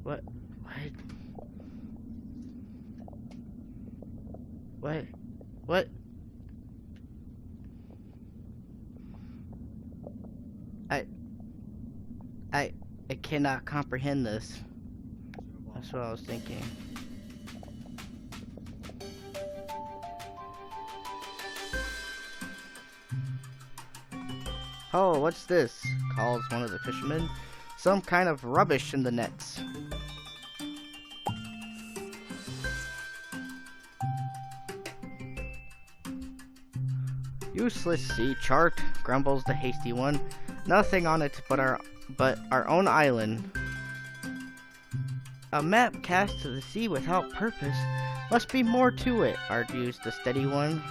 What? What? What? I... I cannot comprehend this. That's what I was thinking. Oh, what's this? Calls one of the fishermen. Some kind of rubbish in the nets. Useless sea chart, grumbles the hasty one. Nothing on it but our own island. A map cast to the sea without purpose. Must be more to it, argues the steady one.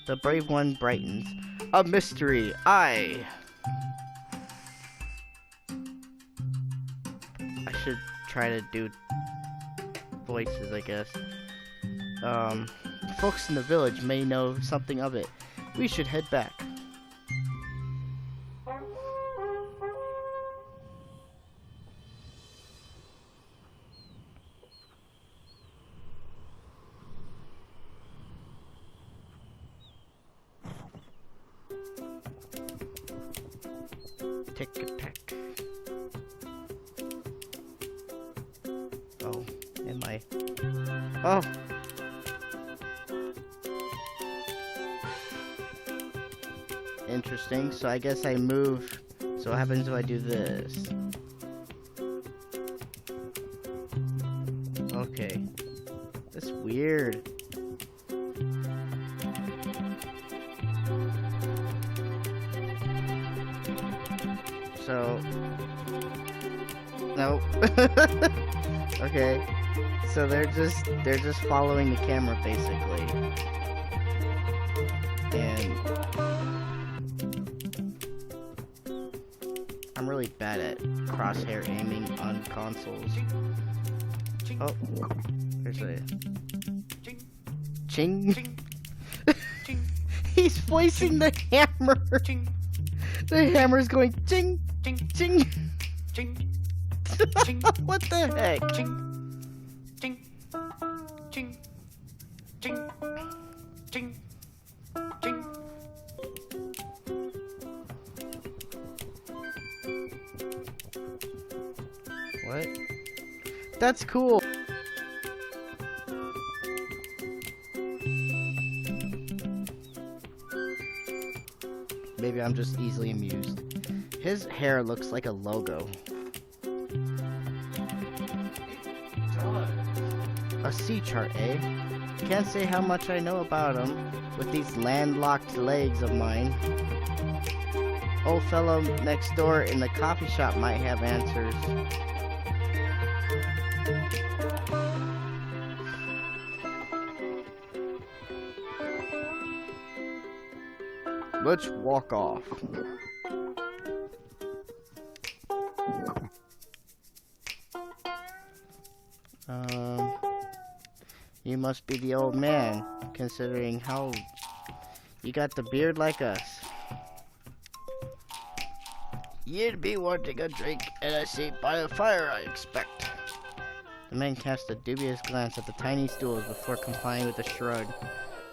The brave one brightens. A mystery, aye. I should try to do voices, I guess. Folks in the village may know something of it. We should head back. Tick-a-tack. Oh, am I? Oh! Interesting, so I guess I move. So what happens if I do this? Okay. That's weird. So... Nope. Okay. So they're just following the camera basically. And I'm really bad at crosshair aiming on consoles. Oh, there's a ching. He's voicing the hammer. The hammer's going ching, ching, ching. What the heck? What? That's cool. Maybe I'm just easily amused. His hair looks like a logo. A sea chart, eh? Can't say how much I know about him with these landlocked legs of mine. Old fellow next door in the coffee shop might have answers. Let's walk off. You must be the old man, considering how you got the beard like us. You'd be wanting a drink and a seat by the fire, I expect. The man cast a dubious glance at the tiny stools before complying with a shrug.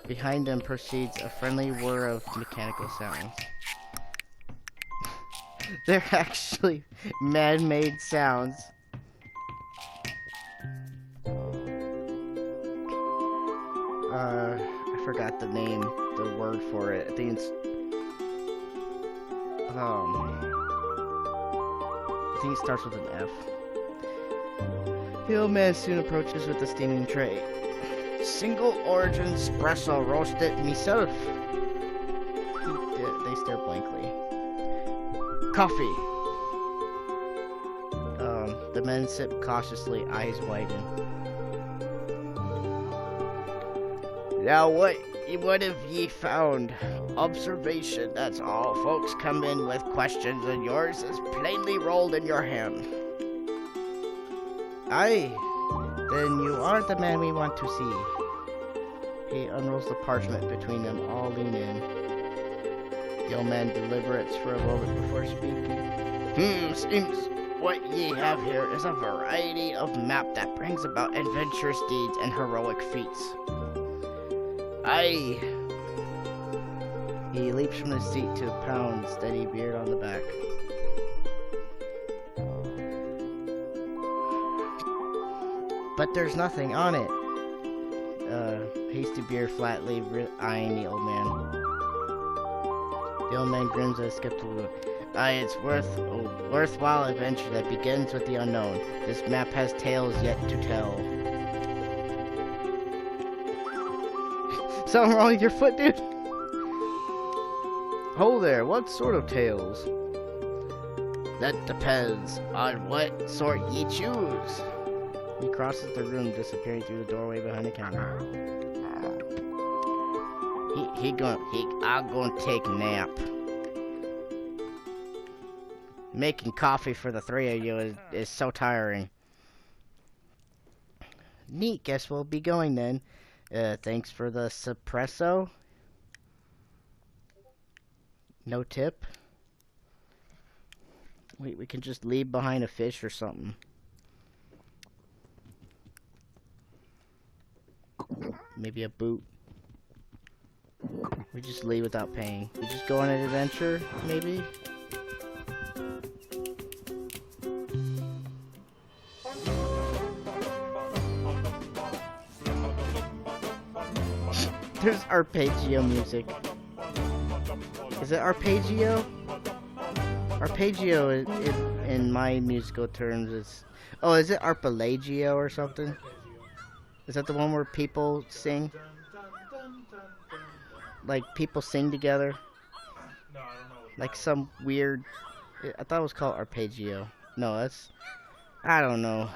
Behind them proceeds a friendly whir of mechanical sounds. They're actually man-made sounds. I forgot the name, the word for it. I think it's I think it starts with an F. The old man soon approaches with the steaming tray. Single origin espresso roasted myself. They stare blankly. Coffee. The men sip cautiously, eyes widen. Now what have ye found? Observation, that's all. Folks come in with questions and yours is plainly rolled in your hand. Aye, then you are the man we want to see. He unrolls the parchment between them, all lean in. The old man deliberates for a moment before speaking. Seems What ye have here is a variety of map that brings about adventurous deeds and heroic feats. Aye. He leaps from his seat to pound steady beard on the back. But there's nothing on it. Hasty beard flatly eyeing the old man. The old man grins at a skeptical look. Aye, it's a worthwhile adventure that begins with the unknown. This map has tales yet to tell. Something wrong with your foot, dude? Ho there, what sort of tales? That depends on what sort ye choose. He crosses the room, disappearing through the doorway behind the counter. I'm gonna take a nap. Making coffee for the three of you is so tiring. Neat, guess we'll be going then. Thanks for the espresso. No tip. Wait, we can just leave behind a fish or something. Maybe a boot. We just leave without paying. We just go on an adventure, maybe? There's arpeggio music. Is it arpeggio? Arpeggio in my musical terms is... Oh, is it arpeggio or something? Is that the one where people sing? Like people sing together? No, I don't know. Like some weird... I thought it was called arpeggio. No, that's... I don't know.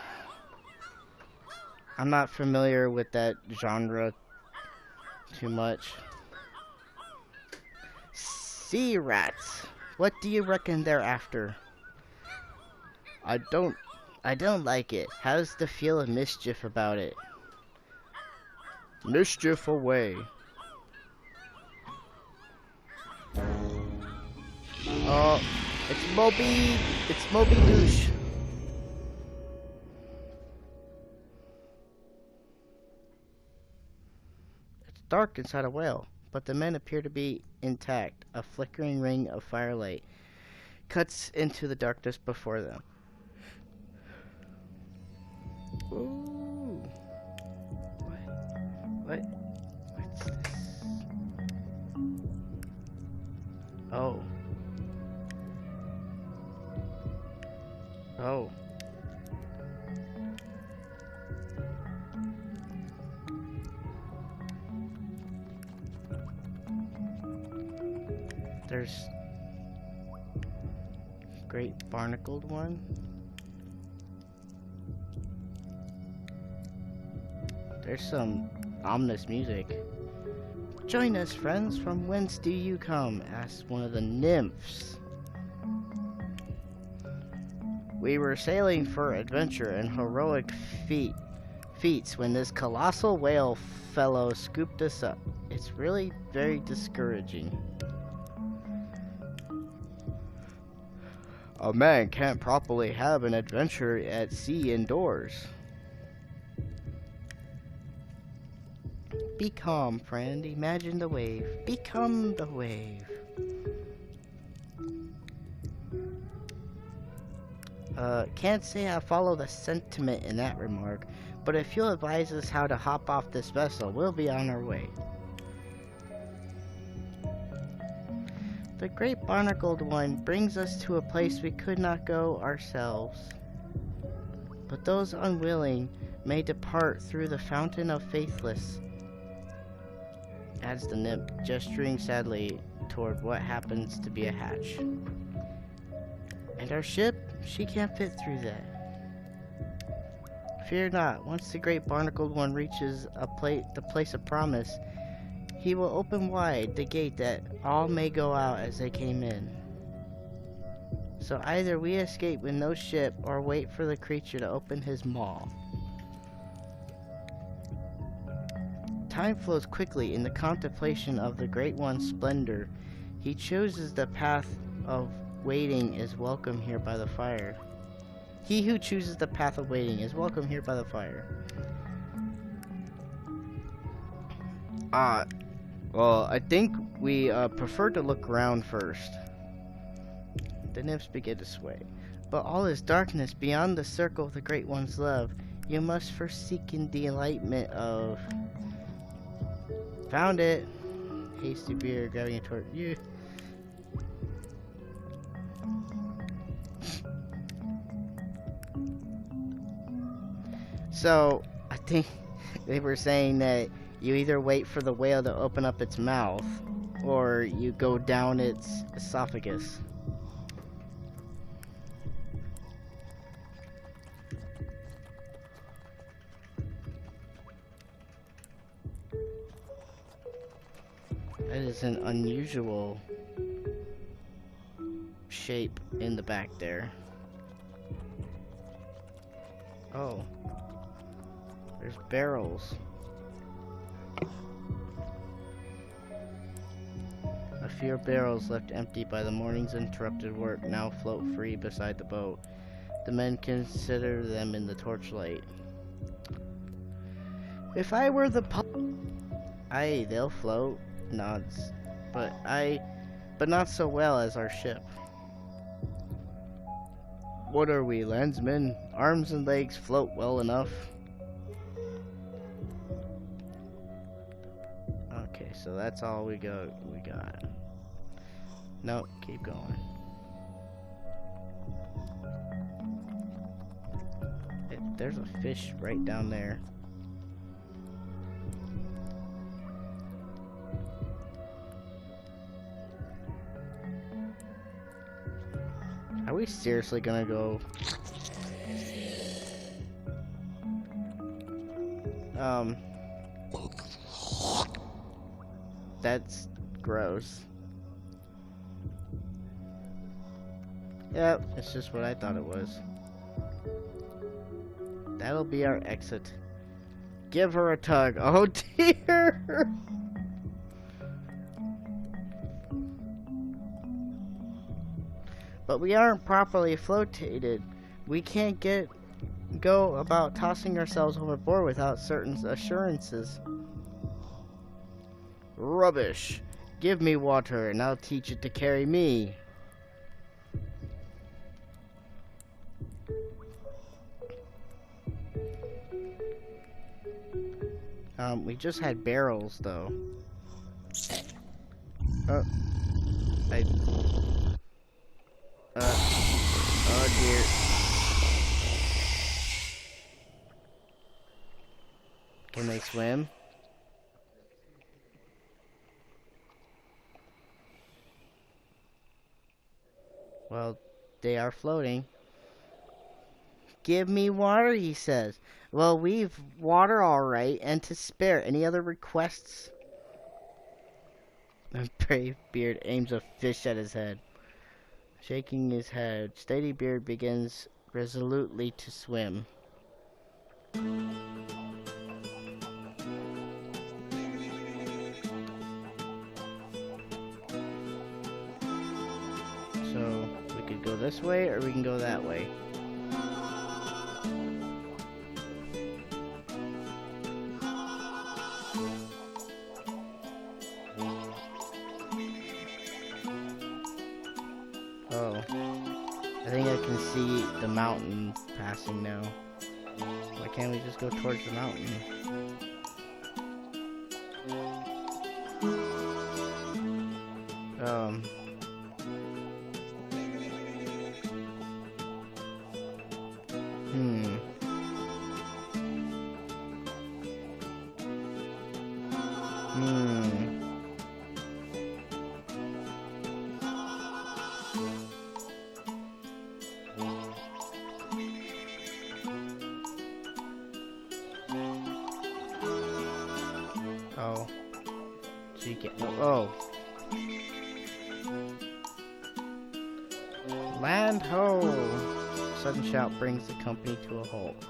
I'm not familiar with that genre too much. Sea rats. What do you reckon they're after? I don't like it. How's the feel of mischief about it? Mischief away. Oh, it's Moby. It's Moby Douche. It's dark inside a whale, but the men appear to be intact. A flickering ring of firelight cuts into the darkness before them. Ooh. What? What's this? Oh. Oh. There's great barnacled one. There's some ominous music. Join us, friends. From whence do you come? Asked one of the nymphs. We were sailing for adventure and heroic feats when this colossal whale fellow scooped us up. It's really very discouraging. A man can't properly have an adventure at sea indoors. Be calm, friend. Imagine the wave. Become the wave. Can't say I follow the sentiment in that remark, but if you'll advise us how to hop off this vessel, we'll be on our way. The great barnacled one brings us to a place we could not go ourselves. But those unwilling may depart through the fountain of faithless, adds the nymph, gesturing sadly toward what happens to be a hatch. And our ship? She can't fit through that. Fear not, once the great barnacled one reaches the place of promise, he will open wide the gate that all may go out as they came in. So either we escape with no ship or wait for the creature to open his maw. Time flows quickly in the contemplation of the Great One's splendor. He chooses the path of waiting is welcome here by the fire. He who chooses the path of waiting is welcome here by the fire. Well, I think we prefer to look around first. The nymphs begin to sway. But all is darkness beyond the circle of the Great One's love. You must first seek in the enlightenment of... Found it! Hasty beer, grabbing a torch. You. So, I think they were saying that you either wait for the whale to open up its mouth, or you go down its esophagus. That is an unusual shape in the back there. Oh. There's barrels. A few barrels left empty by the morning's interrupted work now float free beside the boat. The men consider them in the torchlight. If I were the Aye, they'll float. Nods. But not so well as our ship. What are we, landsmen? Arms and legs float well enough. Okay, so that's all we got. Nope, keep going. There's a fish right down there. Are we seriously gonna go? That's gross. Yep, it's just what I thought it was. That'll be our exit. Give her a tug. Oh dear! But we aren't properly flotated. We can't go about tossing ourselves overboard without certain assurances. Rubbish. Give me water and I'll teach it to carry me. We just had barrels though. Oh. Oh dear. Can they swim? Well, they are floating. Give me water, he says. Well, we've water all right, and to spare. Any other requests? The brave Beard aims a fish at his head. Shaking his head, Steady Beard begins resolutely to swim. So, we could go this way, or we can go that way. Oh, I think I can see the mountain passing now. Why can't we just go towards the mountain? Oh. So you can't. Oh. Land ho! Sudden shout brings the company to a halt.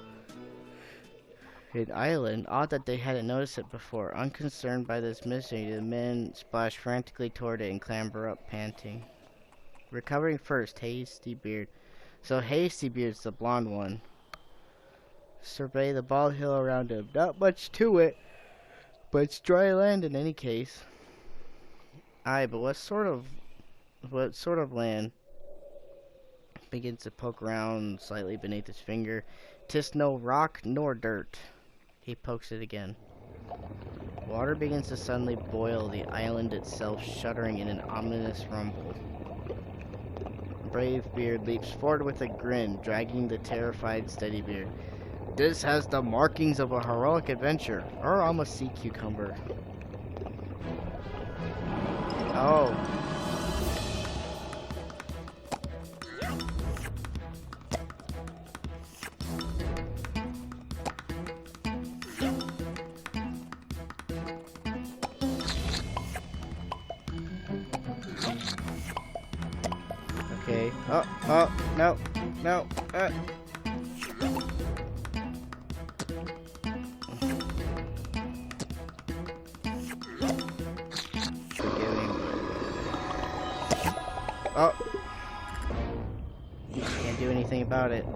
An island. Odd that they hadn't noticed it before. Unconcerned by this mystery, the men splash frantically toward it and clamber up, panting. Recovering first, Hasty Beard So Hastybeard's the blonde one. Survey the bald hill around him. Not much to it, but it's dry land in any case. Aye, but what sort of land? Begins to poke around slightly beneath his finger. 'Tis no rock nor dirt. He pokes it again. Water begins to suddenly boil, the island itself shuddering in an ominous rumble. Brave Beard leaps forward with a grin, dragging the terrified Steady Beard. This has the markings of a heroic adventure, or I'm a sea cucumber. Oh. Okay. Oh, no. Forgiving. Oh. Can't do anything about it.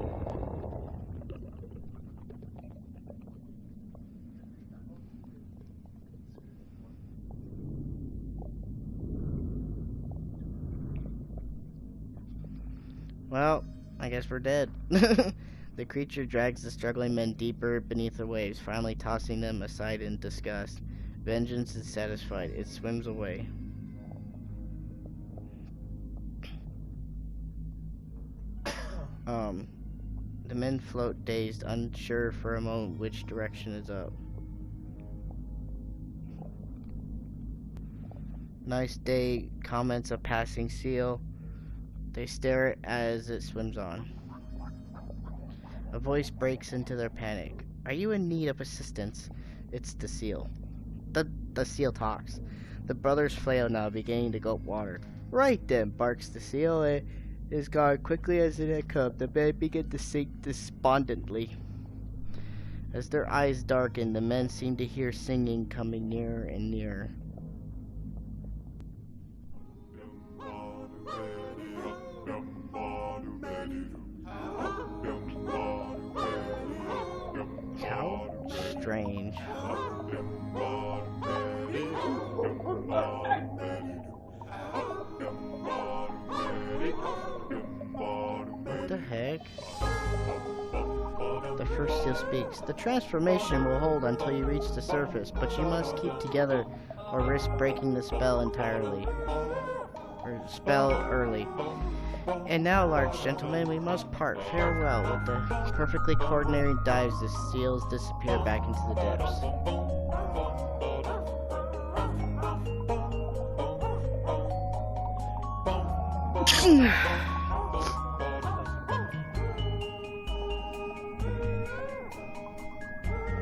Well, I guess we're dead. The creature drags the struggling men deeper beneath the waves, finally tossing them aside in disgust. Vengeance is satisfied. It swims away. The men float dazed, unsure for a moment which direction is up. Nice day, comments a passing seal. They stare as it swims on. A voice breaks into their panic. Are you in need of assistance? It's the seal. The seal talks. The brothers flail now, beginning to gulp water. Right then, barks the seal. It is gone quickly as it had come. The men begin to sink despondently. As their eyes darken, the men seem to hear singing coming nearer and nearer. How strange. What the heck? The first seal speaks. The transformation will hold until you reach the surface, but you must keep together or risk breaking the spell entirely. Or spell early. And now, large gentlemen, we must part. Farewell. With the perfectly coordinated dives, the seals disappear back into the depths.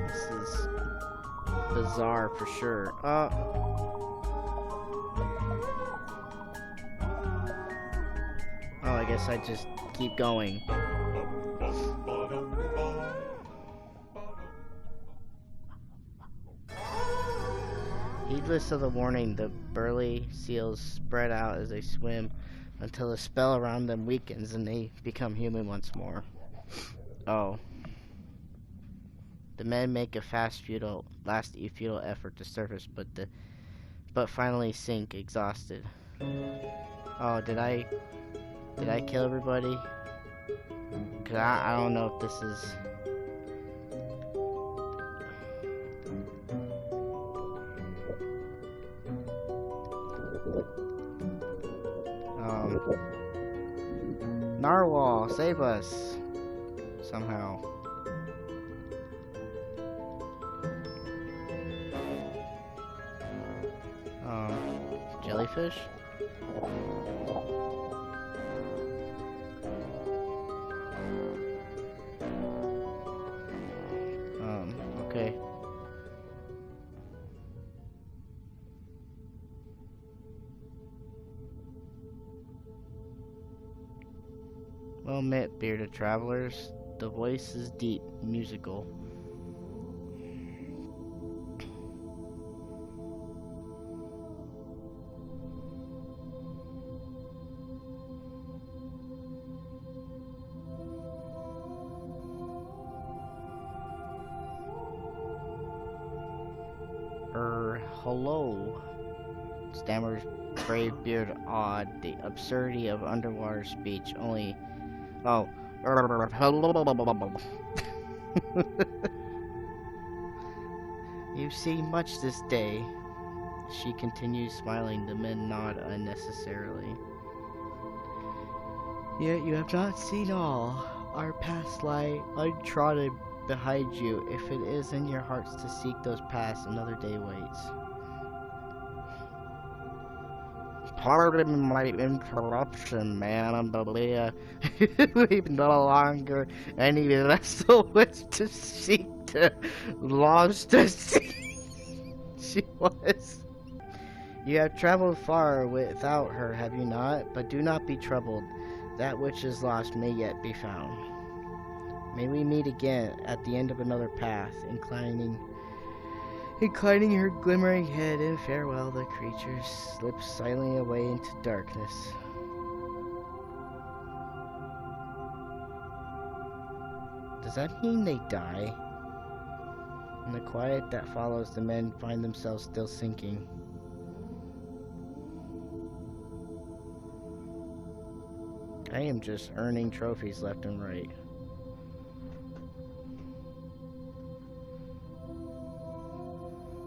This is bizarre for sure. Oh, I guess I just keep going. Heedless of the warning, the burly seals spread out as they swim until the spell around them weakens and they become human once more. Oh. The men make a futile effort to surface, but finally sink exhausted. Oh, did I kill everybody? Cause I don't know if this is. Narwhal, save us somehow. Jellyfish? Okay. Well met, bearded travelers. The voice is deep, musical. hello, stammers Brave Beard, awed. The absurdity of underwater speech only. Oh. You've seen much this day. She continues smiling. The men nod unnecessarily. Yet you have not seen all. Our paths lie untrodden behind you. If it is in your hearts to seek those paths, another day waits. Pardon my interruption, man, but we've no longer any vessel which to seek the lost to sea. She was. You have traveled far without her, have you not? But do not be troubled. That which is lost may yet be found. May we meet again at the end of another path, inclining her glimmering head in farewell. The creature slips silently away into darkness. Does that mean they die? In the quiet that follows, the men find themselves still sinking. I am just earning trophies left and right.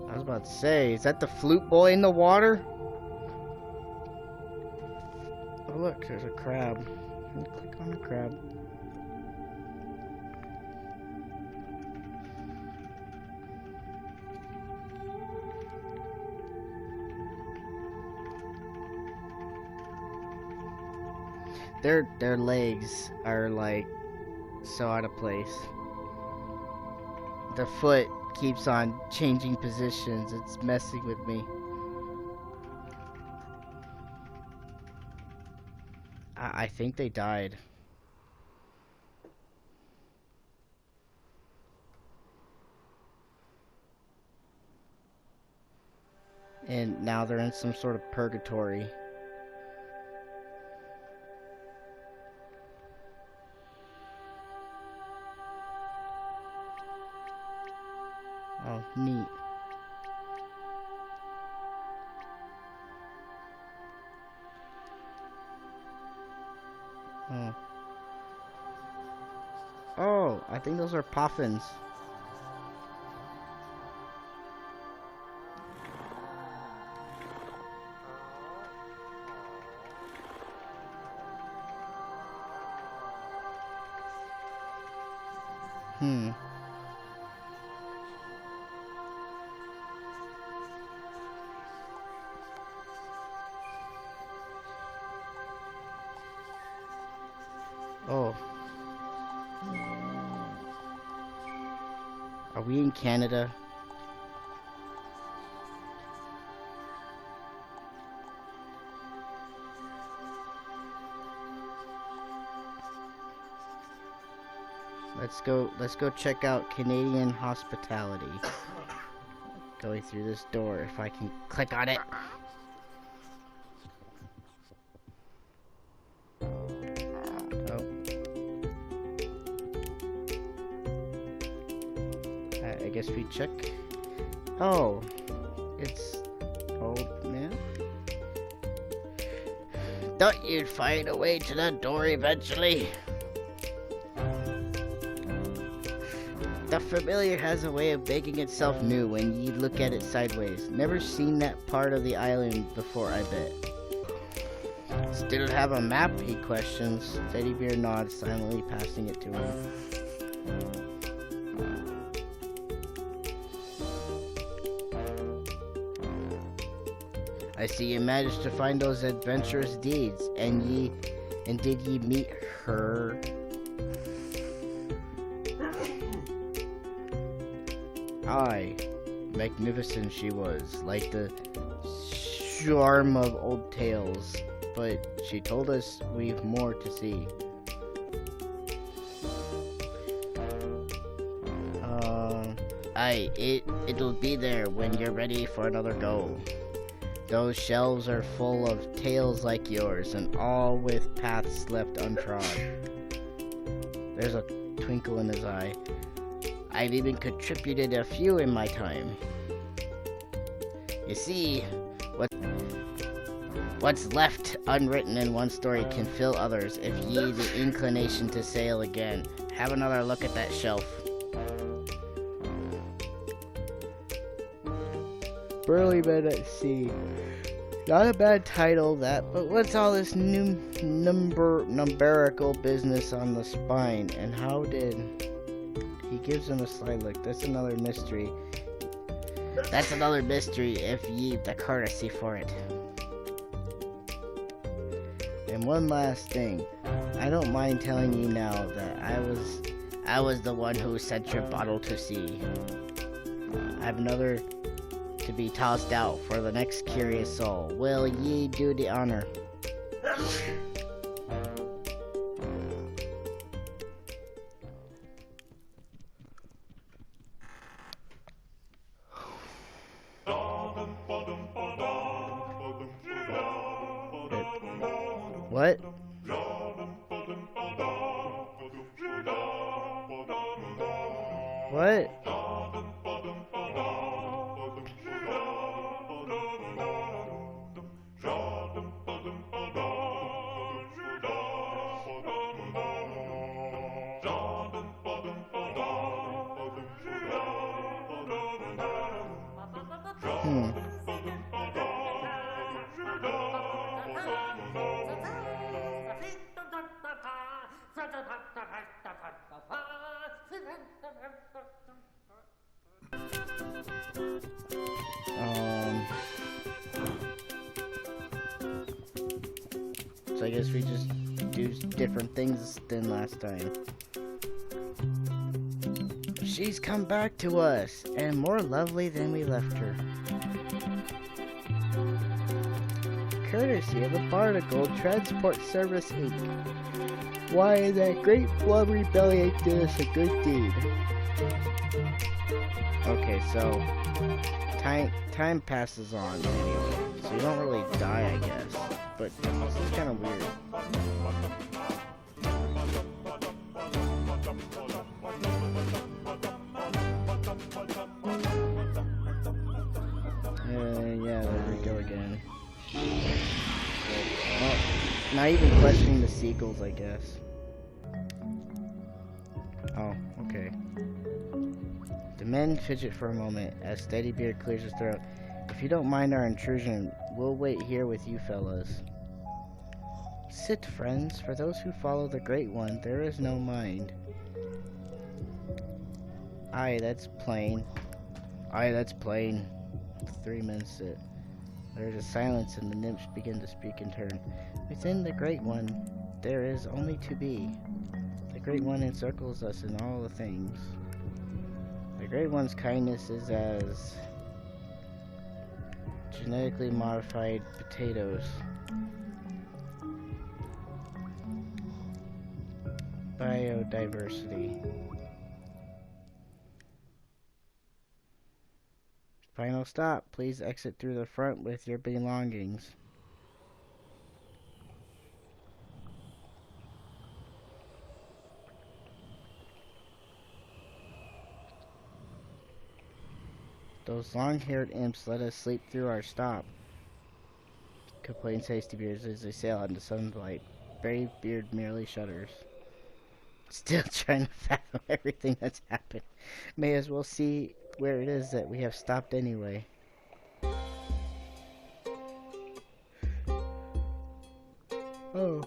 I was about to say, is that the flute boy in the water? Oh look, there's a crab. I'm gonna click on the crab. Their legs are like so out of place. The foot keeps on changing positions. It's messing with me. I think they died. And now they're in some sort of purgatory. Oh, neat. Oh. Oh, I think those are puffins. Oh. Are we in Canada? Let's go check out Canadian hospitality. Going through this door, if I can click on it. I guess we check. Oh, it's old man. Thought you'd find a way to that door eventually. The familiar has a way of making itself new when you look at it sideways. Never seen that part of the island before, I bet. Still have a map, he questions. Teddy Bear nods, silently passing it to him. I see you managed to find those adventurous deeds, and did ye meet her? Aye, magnificent she was, like the charm of old tales, but she told us we've more to see. Aye, it'll be there when you're ready for another go. Those shelves are full of tales like yours, and all with paths left untrod. There's a twinkle in his eye. I've even contributed a few in my time. You see, what's left unwritten in one story can fill others if ye the inclination to sail again. Have another look at that shelf. Burly Men at Sea. Not a bad title, that, but what's all this numerical business on the spine? And how did... He gives him a sly look. That's another mystery. That's another mystery if ye've the courtesy for it. And one last thing. I don't mind telling you now that I was the one who sent your bottle to sea. I have another to be tossed out for the next curious soul. Will ye do the honor? What? What? So I guess we just do different things than last time. She's come back to us, and more lovely than we left her. Courtesy of the Barnacle Transport Service Inc. Why, that great blubbery bellyache did us a good deed. Okay, so time passes on anyway, so you don't really die, I guess. But it's kind of weird. Yeah, there we go again. Well, not even questioning the seagulls, I guess. Oh, okay. The men fidget for a moment as Steadybeard clears his throat. If you don't mind our intrusion, we'll wait here with you fellas. Sit, friends. For those who follow the Great One, there is no mind. Aye, that's plain. Aye, that's plain. The 3 men sit. There is a silence, and the nymphs begin to speak in turn. Within the Great One, there is only to be. The Great One encircles us in all the things. The Great One's kindness is as genetically modified potatoes. Biodiversity. Final stop. Please exit through the front with your belongings. Those long-haired imps let us sleep through our stop, complains Hastybeard as they sail out into sunlight. Brave Beard merely shudders. Still trying to fathom everything that's happened. May as well see where it is that we have stopped anyway. Oh.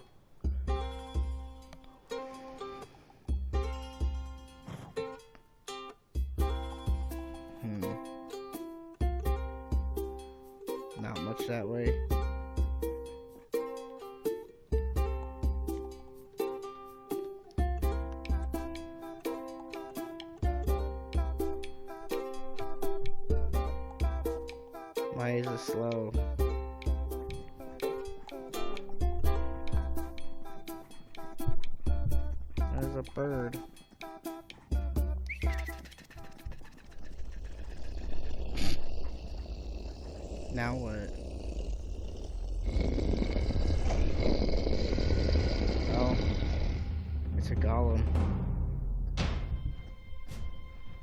Not much that way. Why is it slow? There's a bird. Now what? Oh, it's a golem.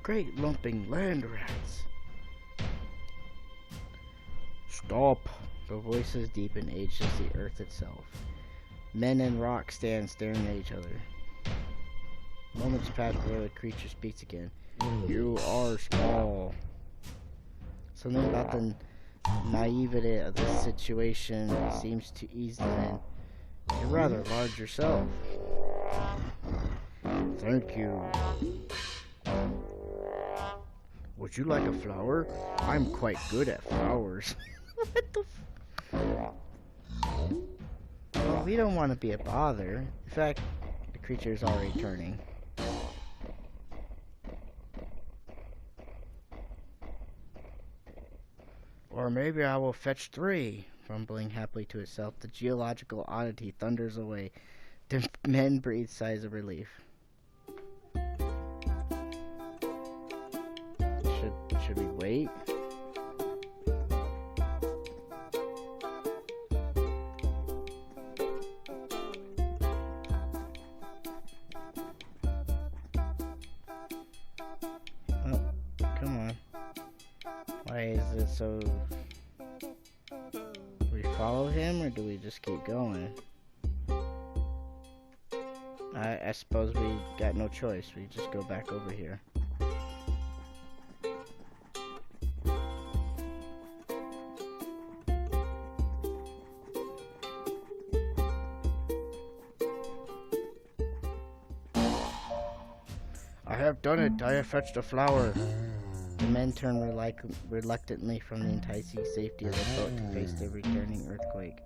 Great lumping land rats. Stop! The voices deepen, aged as the earth itself. Men and rock stand staring at each other. Moments pass before the creature speaks again. You are small. Something about the naivety of this situation seems to ease them in. You're rather large yourself. Thank you. Would you like a flower? I'm quite good at flowers. What the Well, we don't want to be a bother. In fact, the creature is already turning. Or maybe I will fetch 3. Rumbling happily to itself, the geological oddity thunders away. The men breathe sighs of relief. Should we wait? Oh, come on. Why is it so... Do we follow him or do we just keep going? I suppose we got no choice. We just go back over here. I have done it. I have fetched a flower. The men turn reluctantly from the enticing safety of the boat to face the returning earthquake.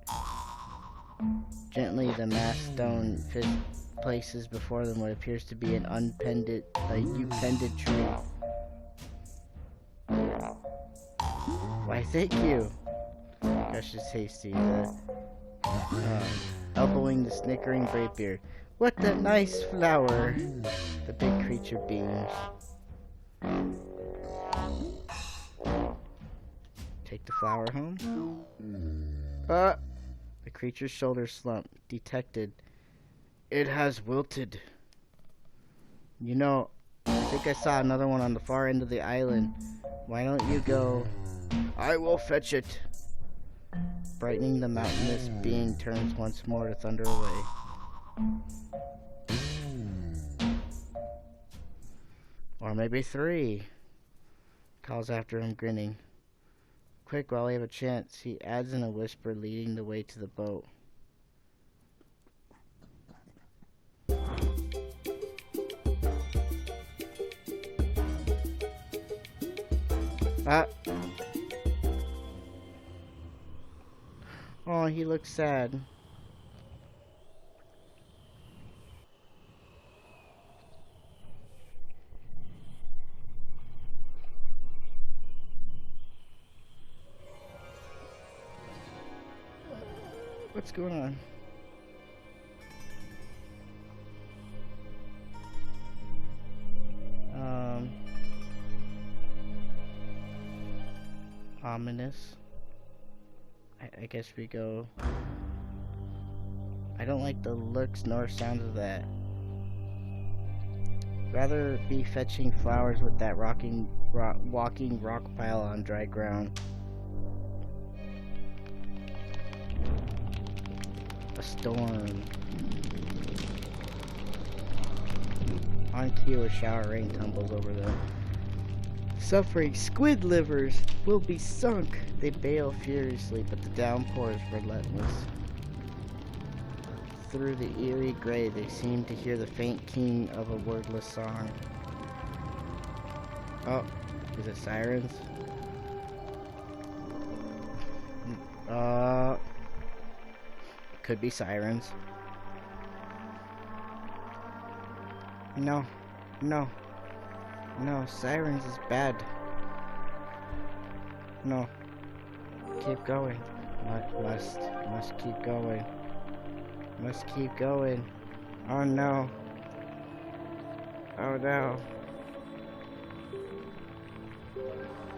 Gently, the massed stone places before them what appears to be an upended tree. Why, thank you, gushes Hasty, elbowing the snickering Greybeard. What a nice flower! The big creature beams. Take the flower home? The creature's shoulders slump. Detected. It has wilted. You know, I think I saw another one on the far end of the island. Why don't you go? I will fetch it. Brightening, the mountainous being turns once more to thunder away. Or maybe 3. Calls after him, grinning. Quick, while we have a chance, he adds in a whisper, leading the way to the boat. Oh, he looks sad. What's going on? Ominous. I guess we go. I don't like the looks nor sounds of that. Rather be fetching flowers with that walking rock pile on dry ground. A storm. On cue, a shower rain tumbles over them. Suffering squid livers will be sunk. They bail furiously, but the downpour is relentless. Through the eerie gray, they seem to hear the faint keen of a wordless song. Oh, is it sirens? Could be sirens. No, sirens is bad. No, keep going. Must keep going. Must keep going. Oh no. Oh no.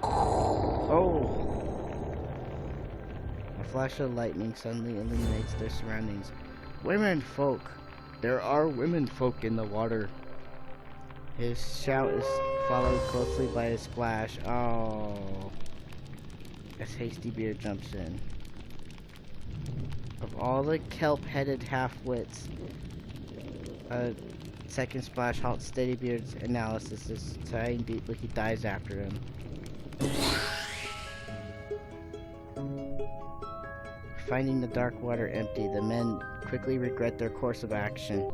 Oh! A flash of lightning suddenly illuminates their surroundings. Women folk! There are women folk in the water. His shout is followed closely by a splash. Oh. as Hasty Beard jumps in. Of all the kelp-headed half-wits, Second Splash halts Steady Beard's analysis as sighing deeply he dives after him. Finding the dark water empty, the men quickly regret their course of action.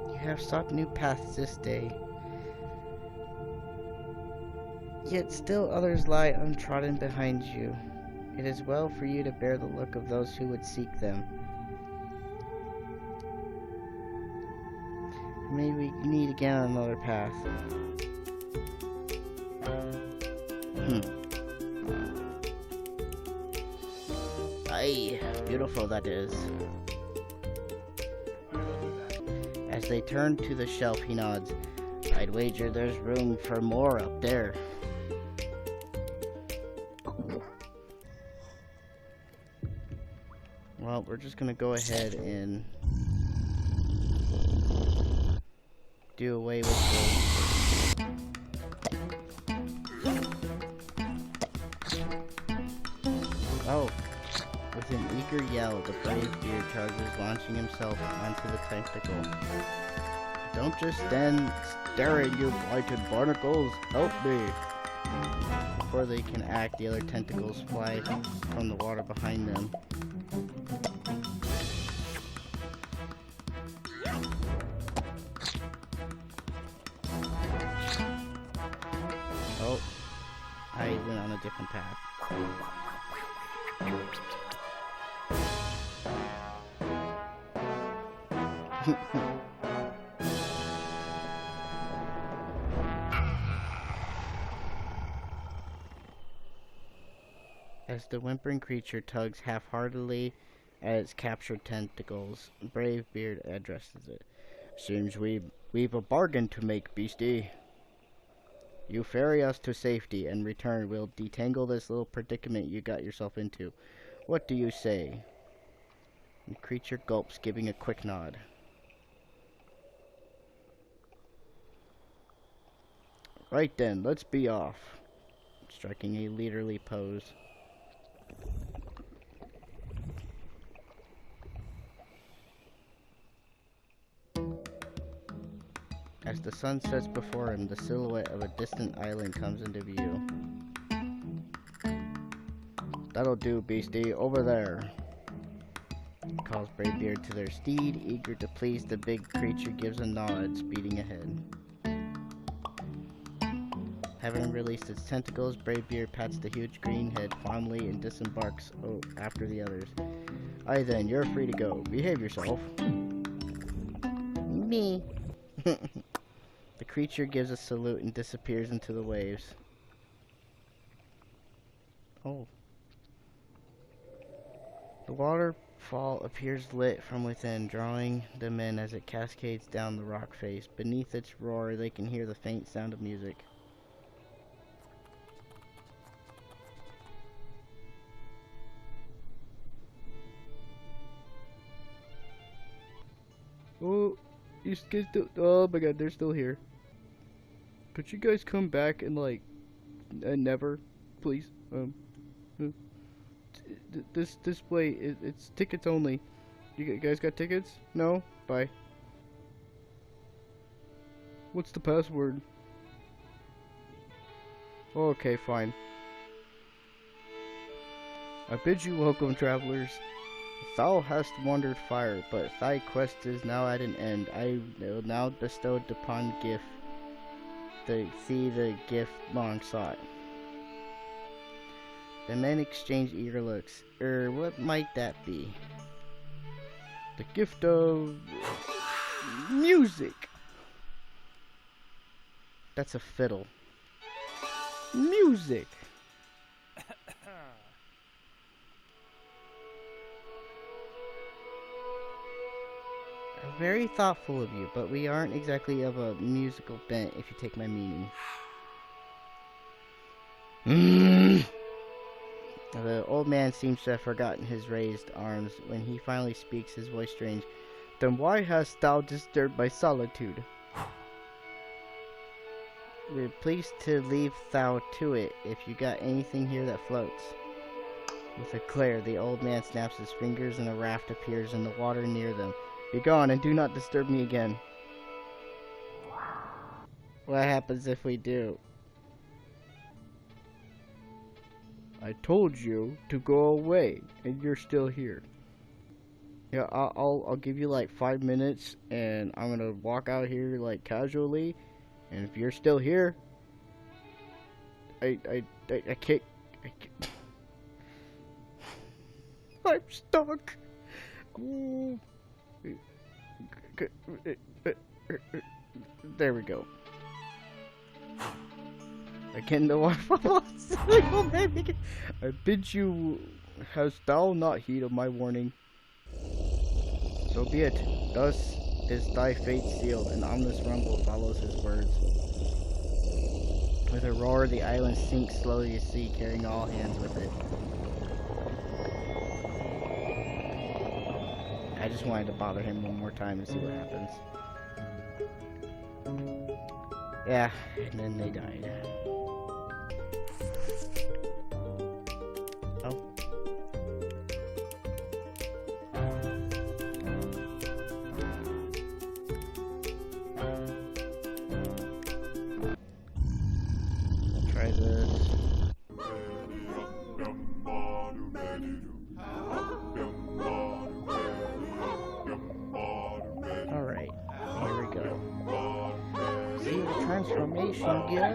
You have sought new paths this day, yet still others lie untrodden behind you. It is well for you to bear the look of those who would seek them. Maybe we meet again on another path. Aye, beautiful that is. As they turn to the shelf, he nods. I'd wager there's room for more up there. Well, we're just gonna go ahead and do away with the... Oh, with an eager yell, the brave beard charges, launching himself onto the tentacle. Don't just stand staring, you blighted barnacles! Help me! Before they can act, the other tentacles fly from the water behind them. Oh, I went on a different path. As the whimpering creature tugs half-heartedly at its captured tentacles, Brave Beard addresses it. Seems we've a bargain to make, beastie. You ferry us to safety, and in return we'll detangle this little predicament you got yourself into. What do you say? The creature gulps, giving a quick nod. Right then, let's be off. Striking a leaderly pose. As the sun sets before him, the silhouette of a distant island comes into view. That'll do, beastie. Over there. Calls Bravebeard to their steed. Eager to please, the big creature gives a nod, speeding ahead. Having released its tentacles, Bravebeard pats the huge green head fondly and disembarks after the others. Aye then, you're free to go. Behave yourself. Me. The creature gives a salute and disappears into the waves. Oh. The waterfall appears lit from within, drawing them in as it cascades down the rock face. Beneath its roar, they can hear the faint sound of music. Oh, these guys still, oh my god, they're still here. Could you guys come back and like, never, please? This display, it's tickets only. You guys got tickets? No? Bye. What's the password? Okay, fine. I bid you welcome, travelers. Thou hast wandered far, but thy quest is now at an end. I will now bestow upon gift the gift long sought. The men exchange eager looks. What might that be? The gift of music. That's a fiddle. Music. Very thoughtful of you, but we aren't exactly of a musical bent, if you take my meaning. The old man seems to have forgotten his raised arms. When he finally speaks, his voice strange. Then why hast thou disturbed my solitude? We're pleased to leave thou to it if you got anything here that floats. With a glare, the old man snaps his fingers and a raft appears in the water near them. Be gone and do not disturb me again. What happens if we do? I told you to go away, and you're still here. Yeah, I'll give you like 5 minutes, and I'm gonna walk out here like casually, and if you're still here, I can't. I'm stuck. Oh. There we go. Again, the waterfall. I bid you, hast thou not heed of my warning? So be it. Thus is thy fate sealed. An ominous rumble follows his words. With a roar, the island sinks slowly to sea, carrying all hands with it. I just wanted to bother him one more time and see what happens. Yeah, and then they died. Oh. I'll try this. Alright, here we go. See the transformation go.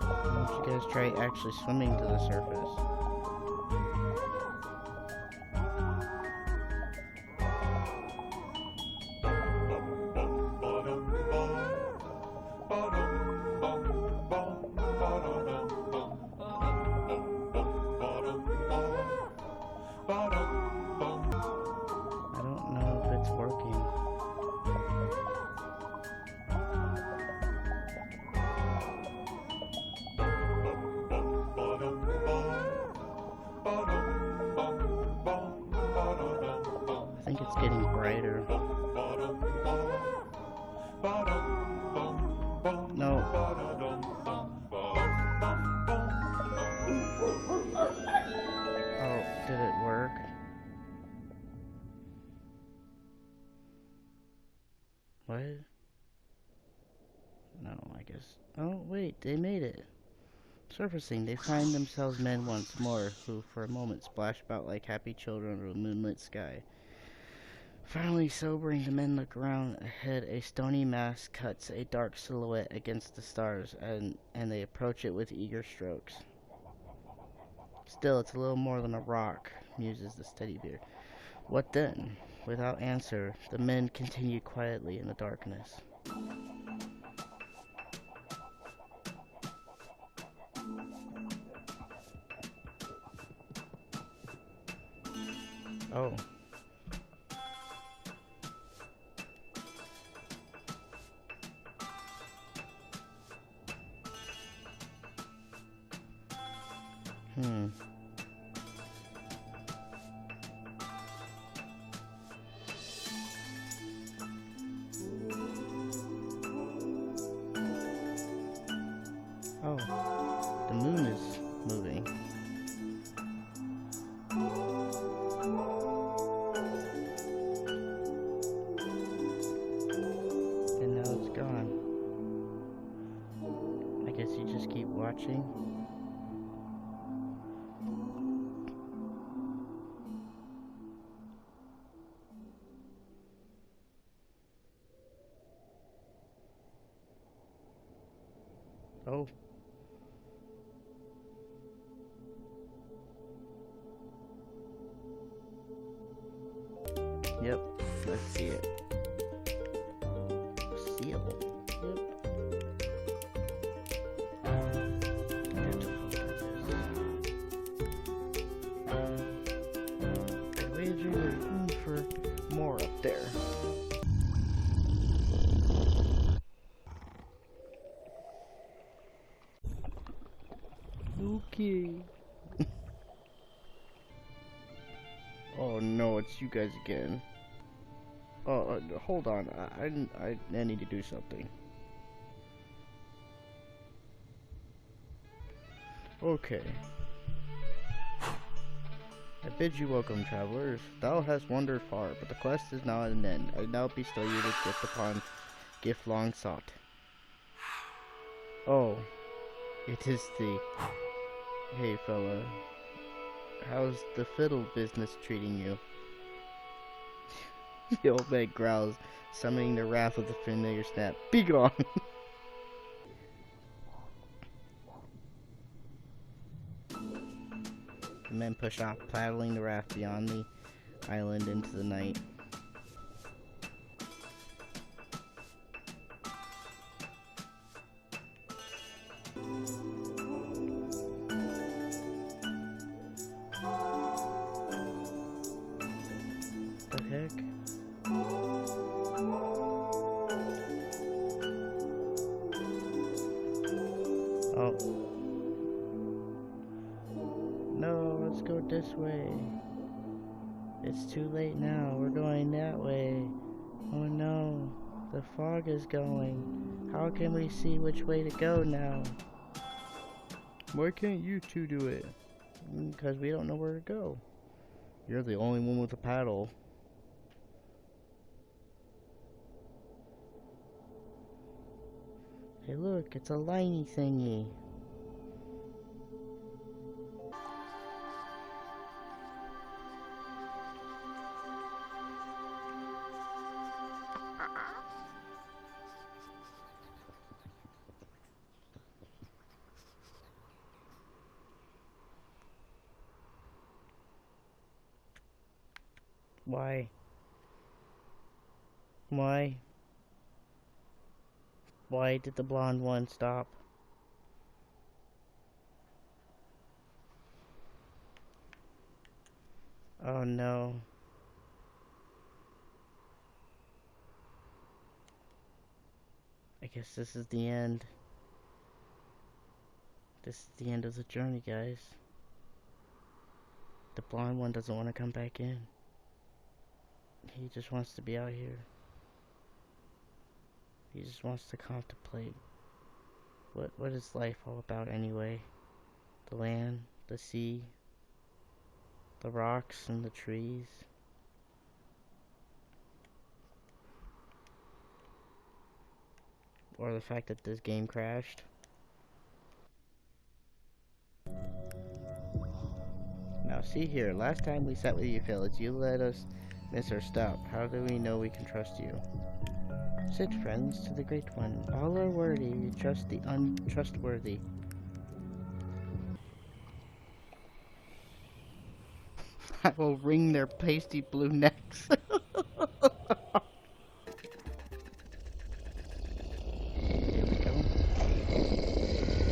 Why don't you guys try actually swimming to the surface? I don't know if it's working. I think it's getting brighter. No. Oh, did it work? What? No, I guess. Oh, wait, they made it. Surfacing, they find themselves men once more, who for a moment splash about like happy children under a moonlit sky. Finally sobering, the men look around. Ahead, a stony mass cuts a dark silhouette against the stars, and they approach it with eager strokes. Still, it's a little more than a rock, muses the steady beard. What then? Without answer, the men continue quietly in the darkness. Oh. Oh, the moon is moving. And now it's gone. I guess you just keep watching. Oh. Yep, let's see it. Seal. Yep. I have to focus this. I wager there's room for more up there. Yay. Oh no, it's you guys again. Oh, hold on. I need to do something. Okay. I bid you welcome, travelers. Thou hast wandered far, but the quest is now at an end. I now bestow you the gift upon gift long sought. Oh, it is the... Hey, fella. How's the fiddle business treating you? The old man growls, summoning the wrath of the familiar snap. Begone! The men push off, paddling the raft beyond the island into the night. The heck? Oh. No, let's go this way. It's too late now. We're going that way. Oh no, the fog is going. How can we see which way to go now? Why can't you two do it? Because we don't know where to go. You're the only one with a paddle. Hey look, it's a liney thingy. Why? Why? Why did the blonde one stop? Oh no. I guess this is the end. This is the end of the journey, guys. The blonde one doesn't want to come back in. He just wants to be out here. He just wants to contemplate. What is life all about anyway? The land, the sea, the rocks and the trees. Or the fact that this game crashed. Now see here, last time we sat with you fellas, you let us miss our stop. How do we know we can trust you? Sit, friends, to the Great One. All are worthy, trust the untrustworthy. I will wring their pasty blue necks. There we go.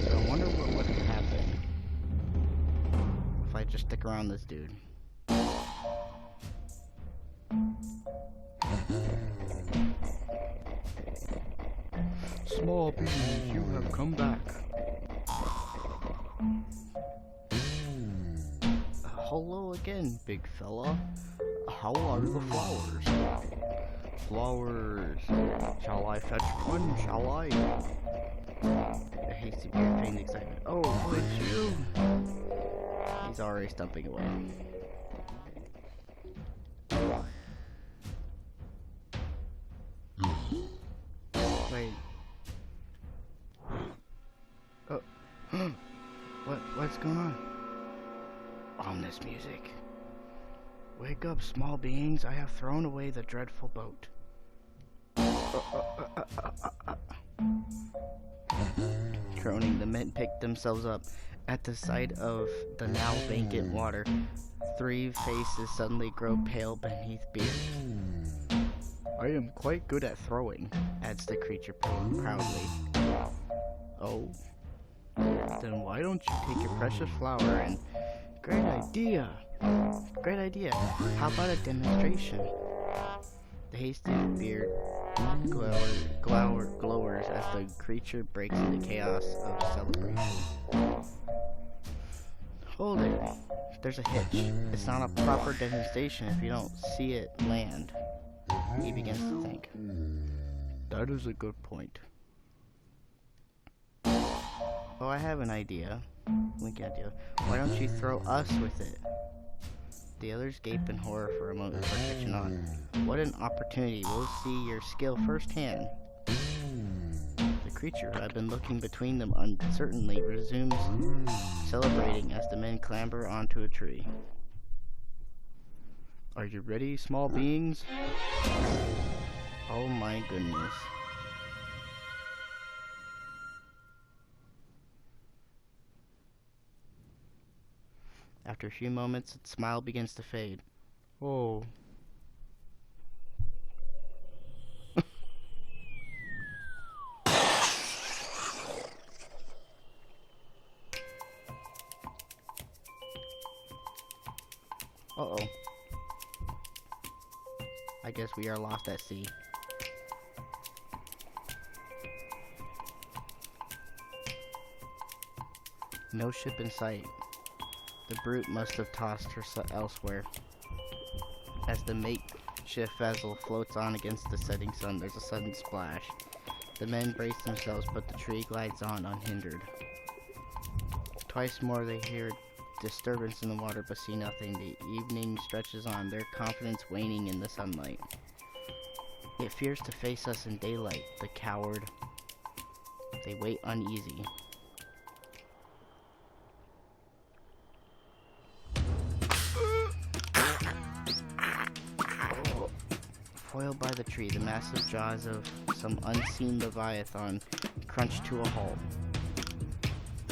So I wonder what would happen if I just stick around this dude. Small beings, you have come back. Hello again, big fella. How are the flowers? Flowers. Shall I fetch one? Shall I? The hasty beard feigned excitement. Oh, it's you! He's already stumping away. Wait. Oh. What's going on? Ominous music. Wake up, small beings. I have thrown away the dreadful boat. Groaning, the men picked themselves up. At the sight of the now vacant water, three faces suddenly grow pale beneath beard. I am quite good at throwing, adds the creature proudly. Oh? Then why don't you take your precious flower and... Great idea! Great idea. How about a demonstration? The hasty beard glowers as the creature breaks into chaos of celebration. Hold it. There's a hitch. It's not a proper destination if you don't see it land. He begins to think. That is a good point. Oh, I have an idea. Winky idea. Why don't you throw us with it? The others gape in horror for a moment before catching on. What an opportunity. We'll see your skill firsthand. The creature, who had been looking between them uncertainly, resumes celebrating as the men clamber onto a tree. Are you ready, small beings? Oh my goodness. After a few moments, its smile begins to fade. Oh. Uh-oh. I guess we are lost at sea. No ship in sight. The brute must have tossed her elsewhere. As the makeshift vessel floats on against the setting sun, there's a sudden splash. The men brace themselves, but the tree glides on unhindered. Twice more they hear disturbance in the water, but see nothing. The evening stretches on, their confidence waning in the sunlight. It fears to face us in daylight, the coward. They wait uneasy. Foiled by the tree, the massive jaws of some unseen leviathan crunch to a halt.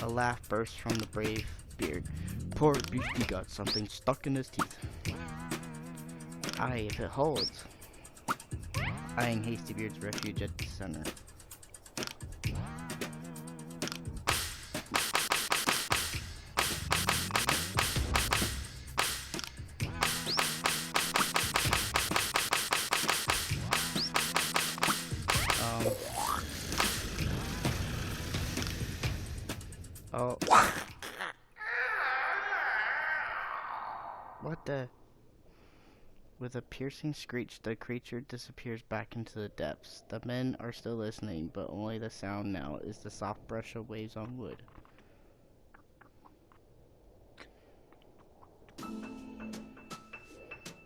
A laugh bursts from the brave beard. Poor beastie got something stuck in his teeth. Aye, if it holds. Eyeing Hastybeard's refuge at the center. Oh. What the? With a piercing screech, the creature disappears back into the depths. The men are still listening, but only the sound now is the soft brush of waves on wood.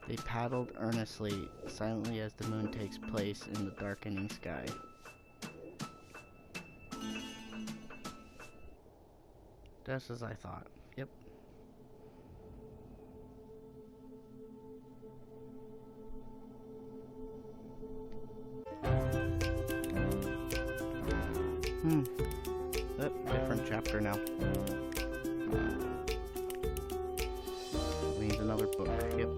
They paddled earnestly, silently as the moon takes place in the darkening sky. Just as I thought. Yep. Different chapter now. Means another book. Yep.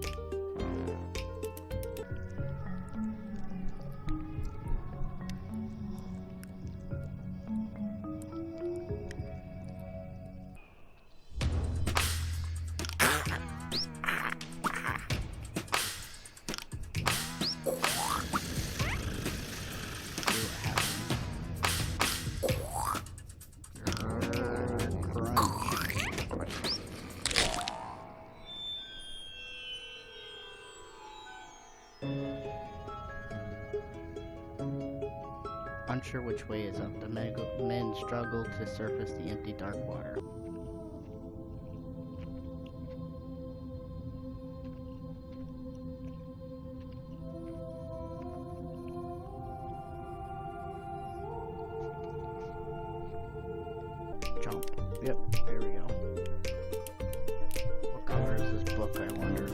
Unsure which way is up, the men struggle to surface the empty dark water. Jump. Yep, there we go. What color is this book, I wonder?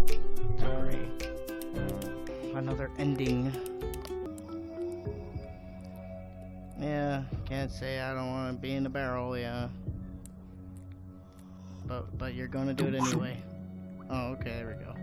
It's gray. Another ending. Yeah, can't say I don't want to be in the barrel, yeah. But you're gonna do it anyway. Oh, okay, there we go.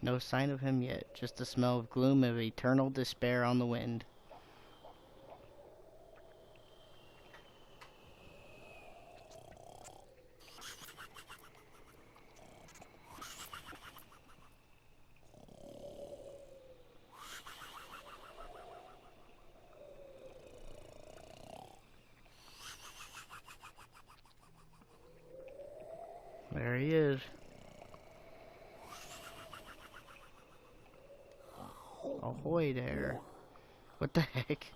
No sign of him yet, just the smell of gloom of eternal despair on the wind. There he is. Ahoy there. What the heck?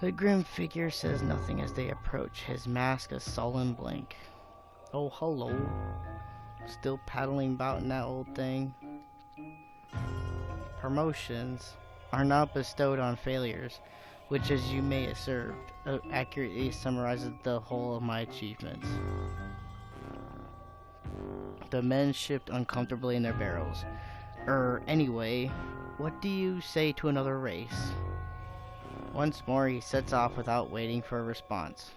The grim figure says nothing as they approach, his mask a sullen blank. Oh, hello. Still paddling about in that old thing. Promotions are not bestowed on failures, which, as you may observe, accurately summarizes the whole of my achievements. The men shift uncomfortably in their barrels. Anyway, what do you say to another race? Once more he sets off without waiting for a response.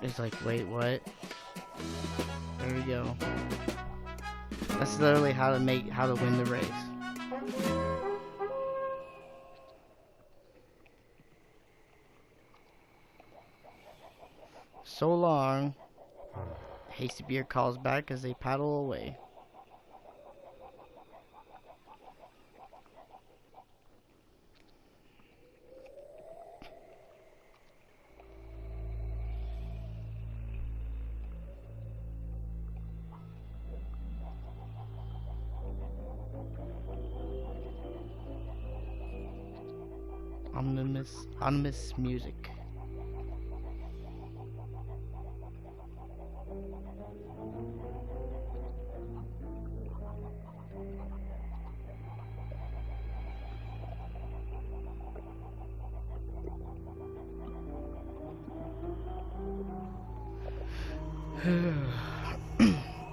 It's like, wait, what? There we go. That's literally how to win the race. So long. Hasty Beer calls back as they paddle away. Ominous music.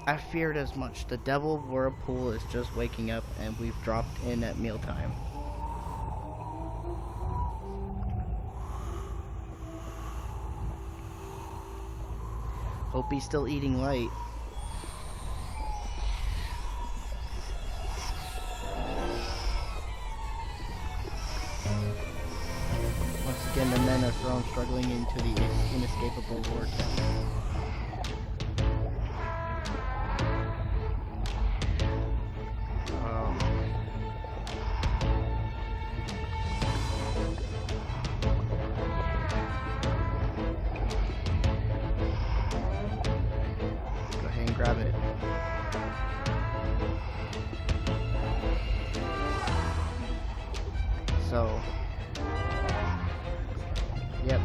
I feared as much. The devil of Whirlpool is just waking up and we've dropped in at mealtime. Hope he's still eating light. Once again, the men are thrown struggling into the inescapable vortex. Grab it. So, yep.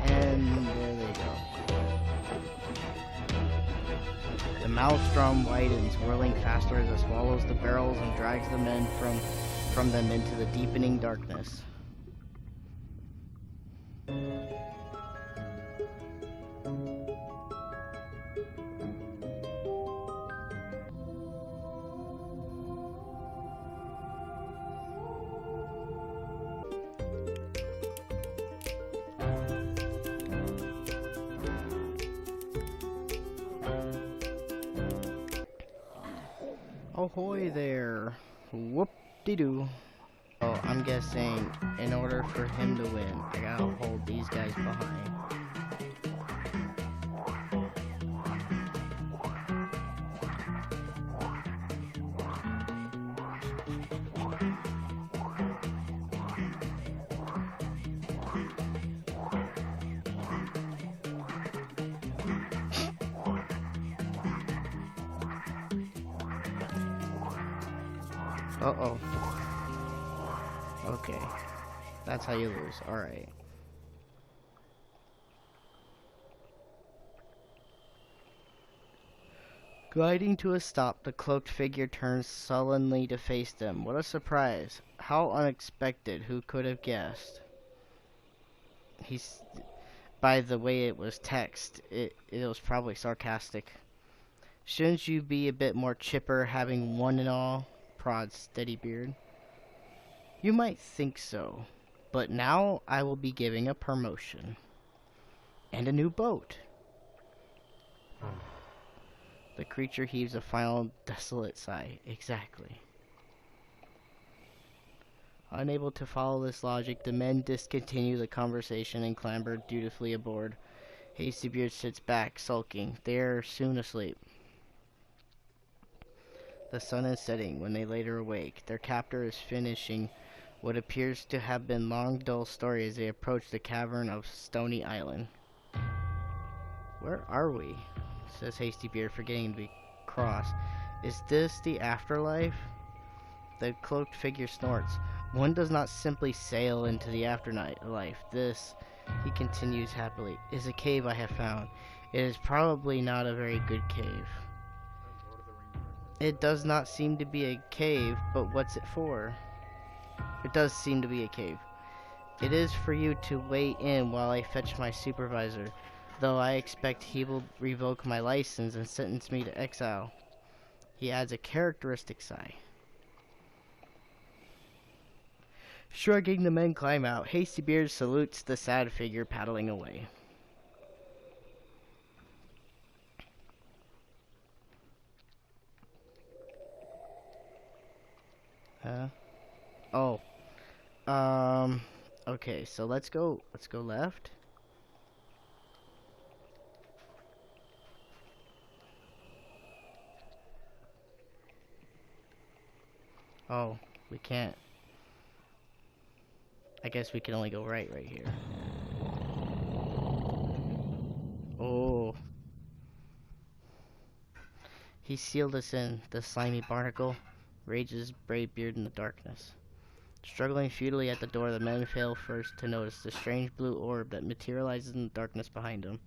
And there they go. The maelstrom widens, whirling faster as it swallows the barrels and drags the men from them into the deepening darkness. Ahoy there. Whoop-de-doo. Oh, I'm guessing in order for him to win, I gotta hold these guys behind. Uh-oh. Okay. That's how you lose. Alright. Gliding to a stop, the cloaked figure turns sullenly to face them. What a surprise. How unexpected. Who could have guessed? He's... By the way it was text, it was probably sarcastic. Shouldn't you be a bit more chipper, having one and all? Prods Steadybeard. You might think so, but now I will be giving a promotion. And a new boat. The creature heaves a final desolate sigh. Exactly. Unable to follow this logic, the men discontinue the conversation and clamber dutifully aboard. Hastybeard sits back, sulking. They are soon asleep. The sun is setting when they later awake. Their captor is finishing what appears to have been long, dull story as they approach the cavern of Stony Island. Where are we? Says Hastybeard, forgetting to be cross. Is this the afterlife? The cloaked figure snorts. One does not simply sail into the afterlife. This, he continues happily, is a cave I have found. It is probably not a very good cave. It does not seem to be a cave, but what's it for? It does seem to be a cave. It is for you to wait in while I fetch my supervisor, though I expect he will revoke my license and sentence me to exile. He adds a characteristic sigh. Shrugging, the men climb out. Hastybeard salutes the sad figure paddling away. Oh. Okay, so let's go left. Oh, we can't. I guess we can only go right here. Oh. He sealed us in, the slimy barnacle. Rages Bravebeard in the darkness. Struggling futilely at the door, the men fail first to notice the strange blue orb that materializes in the darkness behind them.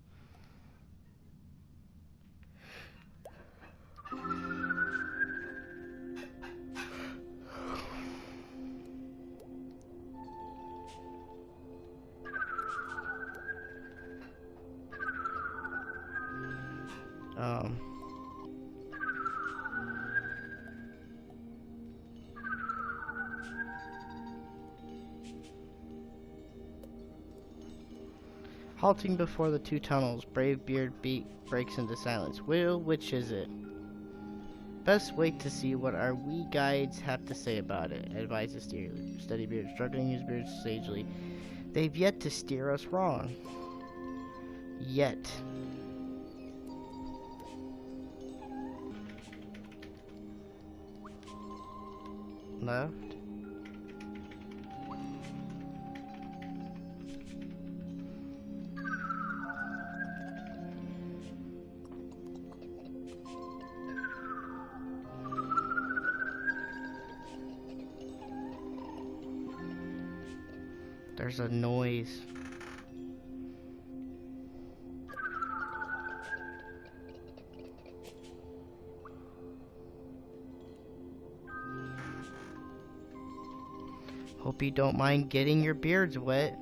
Halting before the two tunnels, Bravebeard breaks into silence. Will, which is it? Best wait to see what our wee guides have to say about it, advises Steadybeard, struggling his beard sagely. They've yet to steer us wrong. Yet. Left. There's a noise. Hope you don't mind getting your beards wet,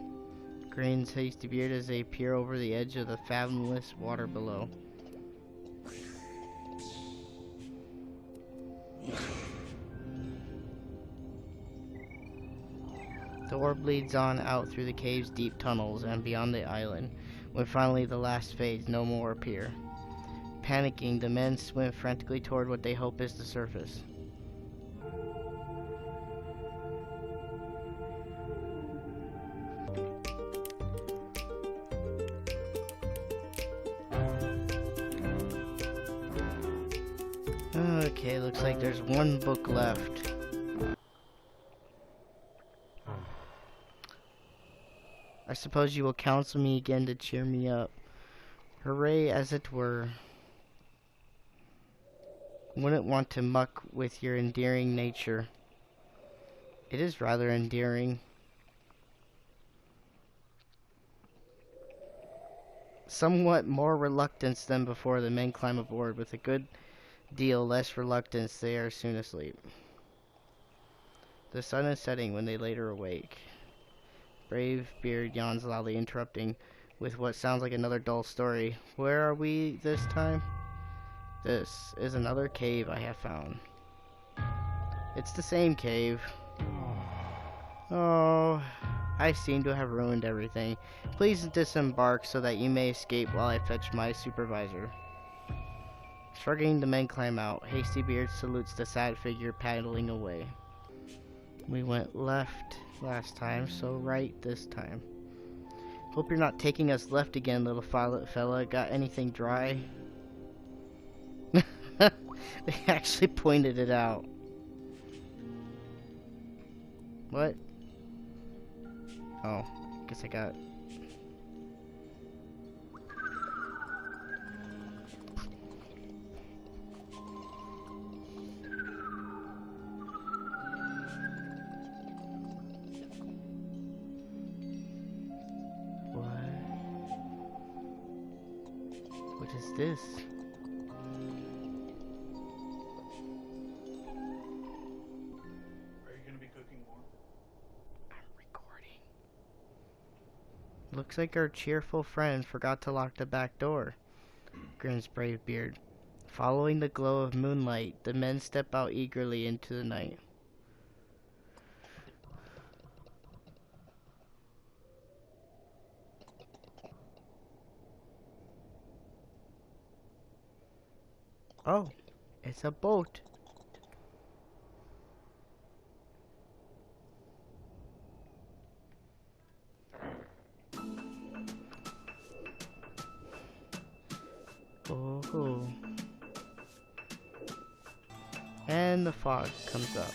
grins Hastybeard as they peer over the edge of the fathomless water below. The orb leads on out through the cave's deep tunnels and beyond the island, when finally the last fades, no more appear. Panicking, the men swim frantically toward what they hope is the surface. Okay, looks like there's one book left. I suppose you will counsel me again to cheer me up. Hooray, as it were. Wouldn't want to muck with your endearing nature. It is rather endearing. Somewhat more reluctance than before, the men climb aboard. With a good deal less reluctance, they are soon asleep. The sun is setting when they later awake. Brave Beard yawns loudly, interrupting with what sounds like another dull story. Where are we this time? This is another cave I have found. It's the same cave. Oh, I seem to have ruined everything. Please disembark so that you may escape while I fetch my supervisor. Shrugging, the men climb out. Hasty Beard salutes the sad figure paddling away. We went left last time, so right this time. Hope you're not taking us left again, little fella. Got anything dry? They actually pointed it out. What? Oh, guess I got... What is this? Are you gonna be cooking more? I'm recording. Looks like our cheerful friend forgot to lock the back door, grins Brave Beard. Following the glow of moonlight, the men step out eagerly into the night. Oh, it's a boat. Oh. And the fog comes up.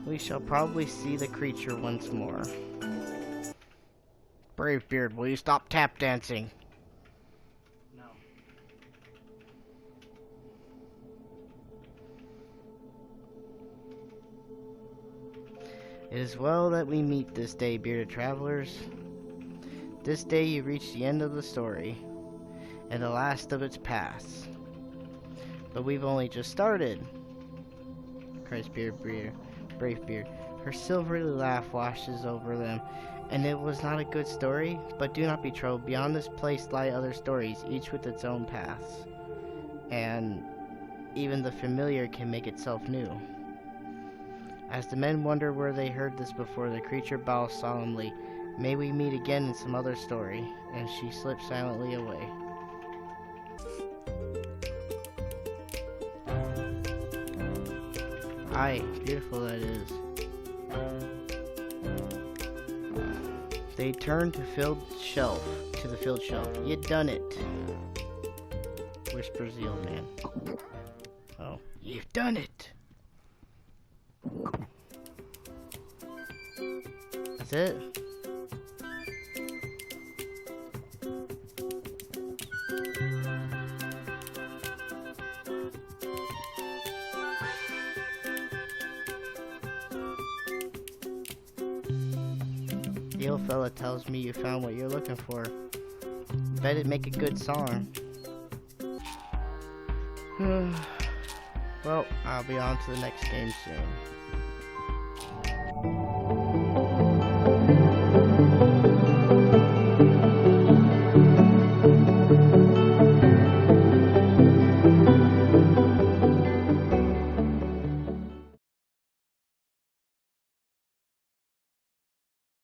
We shall probably see the creature once more. Brave Beard, will you stop tap dancing? No. It is well that we meet this day, bearded travelers. This day you reach the end of the story, and the last of its paths. But we've only just started, cries Brave Beard. Her silvery laugh washes over them. And it was not a good story, but do not be troubled. Beyond this place lie other stories, each with its own paths. And even the familiar can make itself new. As the men wonder where they heard this before, the creature bows solemnly. May we meet again in some other story. And she slips silently away. Aye, beautiful that is. They turn to the field shelf. You done it, whispers the old man. Oh, you've done it. That's it. The old fella tells me you found what you're looking for. Bet it'd make a good song. Well, I'll be on to the next game soon.